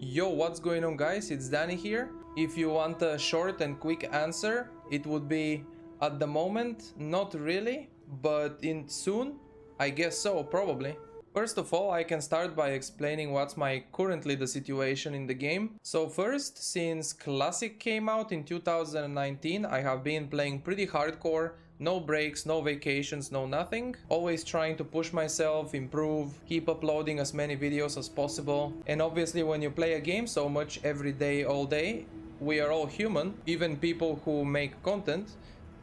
Yo, what's going on, guys? It's Danny here. If you want a short and quick answer, it would be at the moment, not really, but in soon, I guess so, probably. First of all, I can start by explaining what's currently the situation in the game. So first, since Classic came out in 2019, I have been playing pretty hardcore, no breaks, no vacations, no nothing. Always trying to push myself, improve, keep uploading as many videos as possible. And obviously when you play a game so much every day, all day, we are all human, even people who make content.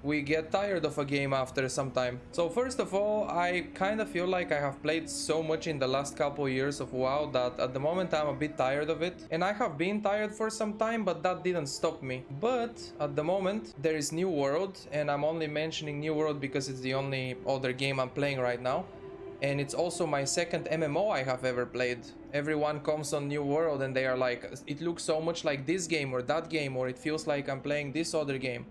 We get tired of a game after some time. So first of all, I kind of feel like I have played so much in the last couple years of WoW that at the moment I'm a bit tired of it. And I have been tired for some time, but that didn't stop me. But at the moment there is New World, and I'm only mentioning New World because it's the only other game I'm playing right now. And it's also my second MMO I have ever played. Everyone comes on New World and they are like, it looks so much like this game or that game, or it feels like I'm playing this other game.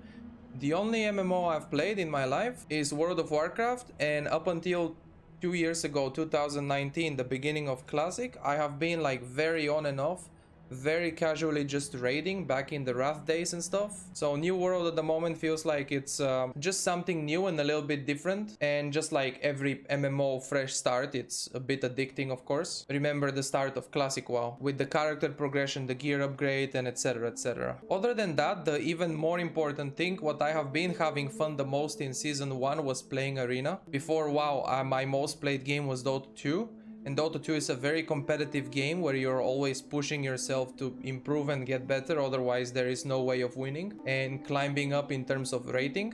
The only MMO I've played in my life is World of Warcraft, and up until 2 years ago, 2019, the beginning of Classic, I have been like very on and off, very casually just raiding back in the Wrath days and stuff. So New World at the moment feels like it's just something new and a little bit different, and just like every MMO fresh start, it's a bit addicting, of course. Remember the start of Classic WoW with the character progression, the gear upgrade, and etc, etc. Other than that, the even more important thing, what I have been having fun the most in season 1 was playing Arena. Before WoW, my most played game was Dota 2. And Dota 2 is a very competitive game where you're always pushing yourself to improve and get better, otherwise there is no way of winning and climbing up in terms of rating.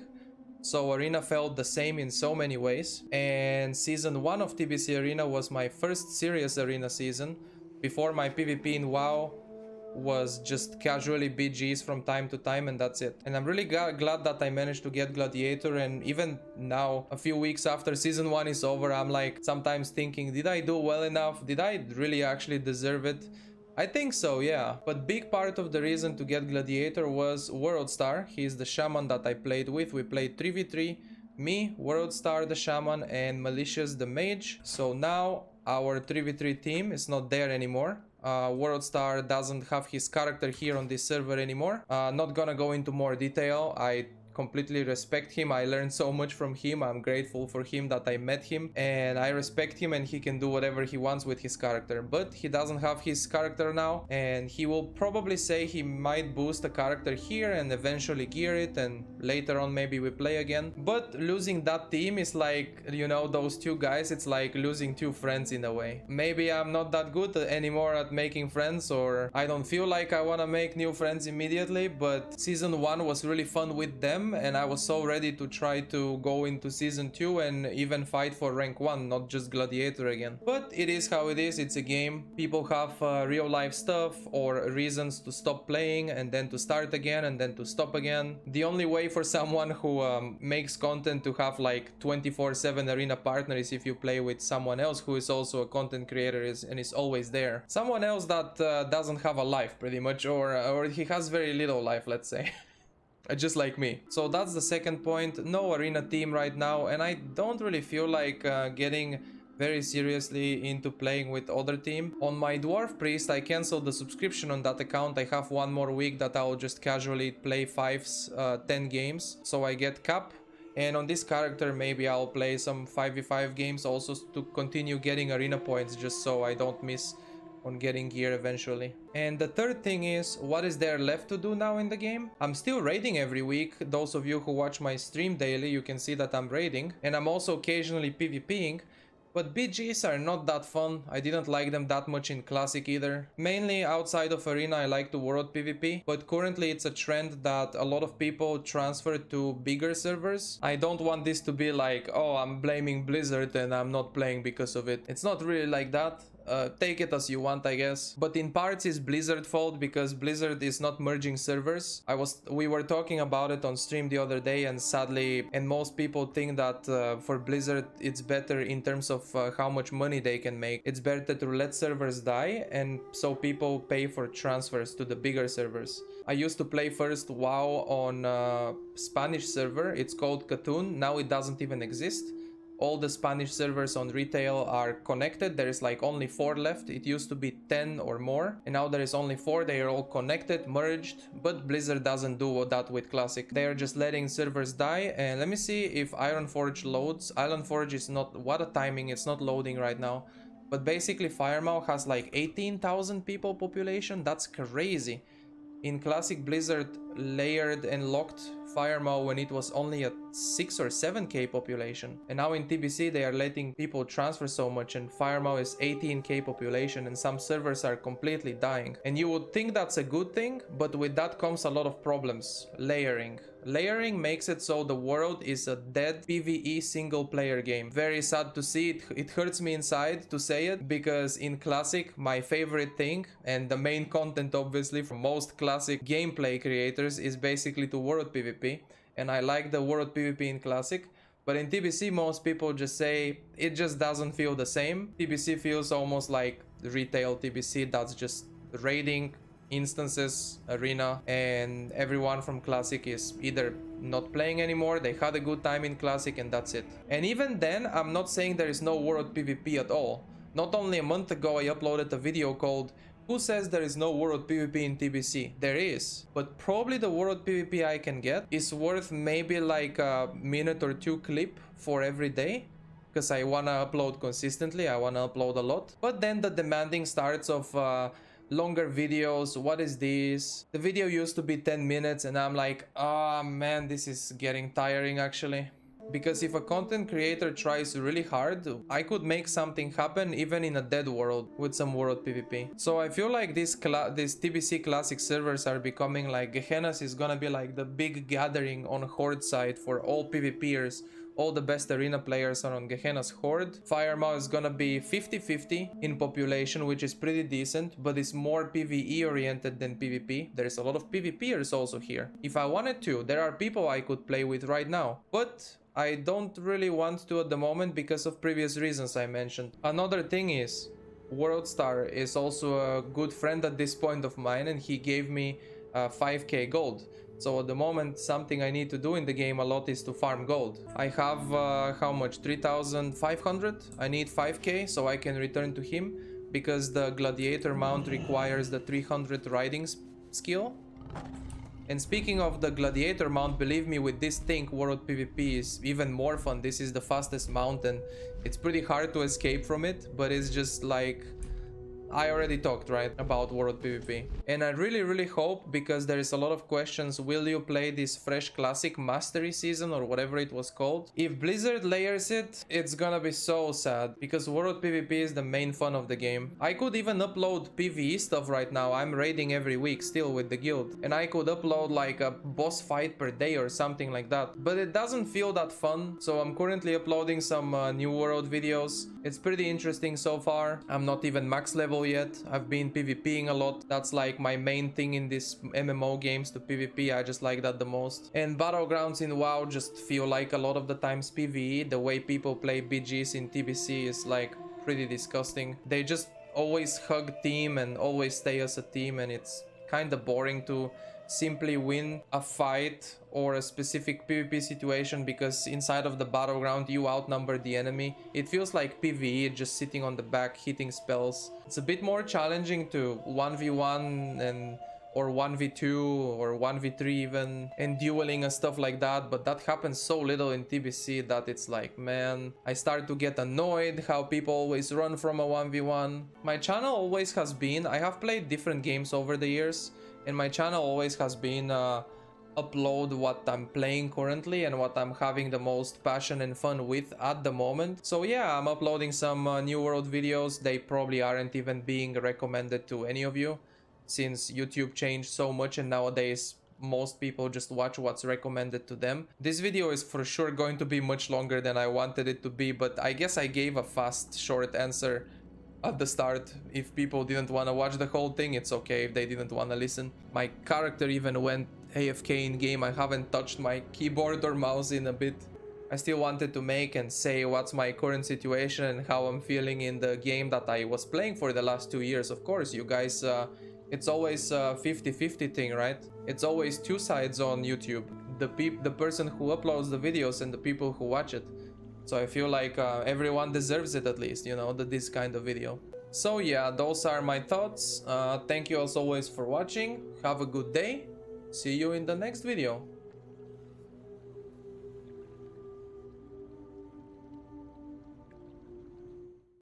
So Arena felt the same in so many ways, and season 1 of TBC Arena was my first serious Arena season. Before, my PvP in WoW was just casually BGs from time to time, and that's it. And I'm really glad that I managed to get Gladiator, and even now, a few weeks after season 1 is over, I'm like sometimes thinking, did I do well enough? Did I really actually deserve it? I think so, yeah. But big part of the reason to get Gladiator was WorldStar. He's the shaman that I played with. We played 3v3, me, WorldStar the shaman, and Malicious the mage. So now our 3v3 team is not there anymore. WorldStar doesn't have his character here on this server anymore. Not gonna go into more detail. I completely respect him. I learned so much from him. I'm grateful for him that I met him, and I respect him, and he can do whatever he wants with his character. But he doesn't have his character now, and he will probably say he might boost a character here and eventually gear it, and later on maybe we play again. But losing that team is like, you know, those two guys, it's like losing two friends in a way. Maybe I'm not that good anymore at making friends, or I don't feel like I want to make new friends immediately, but season 1 was really fun with them, and I was so ready to try to go into season 2 and even fight for rank 1, not just Gladiator again. But it is how it is. It's a game. People have real life stuff or reasons to stop playing and then to start again and then to stop again. The only way for someone who makes content to have like 24/7 arena partner is if you play with someone else who is also a content creator and is always there. Someone else that doesn't have a life pretty much, or he has very little life, let's say. Just like me. So that's the second point. No arena team right now, and I don't really feel like getting very seriously into playing with other team. On my Dwarf Priest, I cancelled the subscription on that account. I have one more week that I'll just casually play 10 games, so I get cap. And on this character, maybe I'll play some 5v5 games also to continue getting arena points, just so I don't miss on getting gear eventually. And the third thing is, what is there left to do now in the game? I'm still raiding every week. Those of you who watch my stream daily, you can see that I'm raiding, and I'm also occasionally PvPing. But BGs are not that fun. I didn't like them that much in Classic either. Mainly outside of Arena, I like to world PvP, but currently it's a trend that a lot of people transfer to bigger servers. I don't want this to be like, oh, I'm blaming Blizzard and I'm not playing because of it. It's not really like that. Take it as you want, I guess. But in parts it's Blizzard's fault, because Blizzard is not merging servers. We were talking about it on stream the other day, and sadly, and most people think that for Blizzard it's better in terms of how much money they can make. It's better to let servers die, and so people pay for transfers to the bigger servers. I used to play first WoW on a Spanish server. It's called Katoon. Now it doesn't even exist. all the Spanish servers on retail are connected. There is like only 4 left. It used to be 10 or more, and now there is only 4. They are all connected, merged, but Blizzard doesn't do that with Classic. They are just letting servers die. And let me see if Ironforge loads. Ironforge is not, what a timing, it's not loading right now. But basically Firemaw has like 18,000 people population. That's crazy. In Classic, Blizzard layered and locked Firemaw when it was only at 6 or 7k population. And now in TBC they are letting people transfer so much, and Firemaw is 18k population, and some servers are completely dying. And you would think that's a good thing, but with that comes a lot of problems. Layering. Layering makes it so the world is a dead PvE single player game. Very sad to see it. It hurts me inside to say it, because in Classic, my favorite thing, and the main content obviously for most Classic gameplay creators, is basically to world PvP. And I like the world PvP in Classic. But in TBC, most people just say it just doesn't feel the same. TBC feels almost like retail TBC, that's just raiding, instances, arena, and everyone from Classic is either not playing anymore, they had a good time in Classic, and that's it. And even then, I'm not saying there is no world PvP at all. Not only a month ago I uploaded a video called "Who says there is no world PvP in TBC?" There is, but probably the world PvP I can get is worth maybe like a minute or 2 clip for every day, because I wanna upload consistently, I wanna upload a lot. But then the demanding starts of longer videos. What is this? The video used to be 10 minutes and I'm like, ah, man, this is getting tiring actually. Because if a content creator tries really hard, I could make something happen even in a dead world with some world PvP. So I feel like these TBC Classic servers are becoming like, Gehenna's is gonna be like the big gathering on Horde side for all PvPers. All the best arena players are on Gehenna's Horde. Firemaw is gonna be 50-50 in population, which is pretty decent, but it's more PvE oriented than PvP. There's a lot of PvPers also here. If I wanted to, there are people I could play with right now, but I don't really want to at the moment because of previous reasons I mentioned. Another thing is, WorldStar is also a good friend at this point of mine, and he gave me 5k gold. So at the moment, something I need to do in the game a lot is to farm gold. I have, how much? 3,500? I need 5k so I can return to him, because the gladiator mount requires the 300 riding skill. And speaking of the gladiator mount, believe me, with this thing, world PvP is even more fun. This is the fastest mount and it's pretty hard to escape from it, but it's just like, I already talked, right, about world PvP. And I really hope, because there is a lot of questions, will you play this fresh Classic mastery season or whatever it was called? If Blizzard layers it, it's gonna be so sad, because world PvP is the main fun of the game. I could even upload PvE stuff right now. I'm raiding every week still with the guild, and I could upload like a boss fight per day or something like that, but it doesn't feel that fun. So I'm currently uploading some new world videos. It's pretty interesting so far. I'm not even max level yet. I've been PvPing a lot. That's like my main thing in these MMO games, to PvP. I just like that the most. And battlegrounds in WoW just feel like a lot of the times PvE. The way people play BGs in TBC is like pretty disgusting. They just always hug team and always stay as a team, and it's kind of boring to simply win a fight or a specific PvP situation because inside of the battleground you outnumber the enemy. It feels like PvE, just sitting on the back hitting spells. It's a bit more challenging to 1v1 and or 1v2 or 1v3 even, and dueling and stuff like that, but that happens so little in TBC that it's like, man, I start to get annoyed how people always run from a 1v1. My channel always has been, I have played different games over the years, and my channel always has been upload what I'm playing currently and what I'm having the most passion and fun with at the moment. So yeah, I'm uploading some New World videos. They probably aren't even being recommended to any of you, since YouTube changed so much and nowadays most people just watch what's recommended to them. This video is for sure going to be much longer than I wanted it to be, but I guess I gave a fast, short answer at the start. If people didn't want to watch the whole thing, it's okay if they didn't want to listen. My character even went AFK in game. I haven't touched my keyboard or mouse in a bit. I still wanted to make and say what's my current situation and how I'm feeling in the game that I was playing for the last 2 years. Of course, you guys, it's always a 50-50 thing, right? It's always two sides on YouTube. The person who uploads the videos and the people who watch it. So I feel like everyone deserves it at least, you know, this kind of video. So yeah, those are my thoughts. Thank you as always for watching. Have a good day. See you in the next video.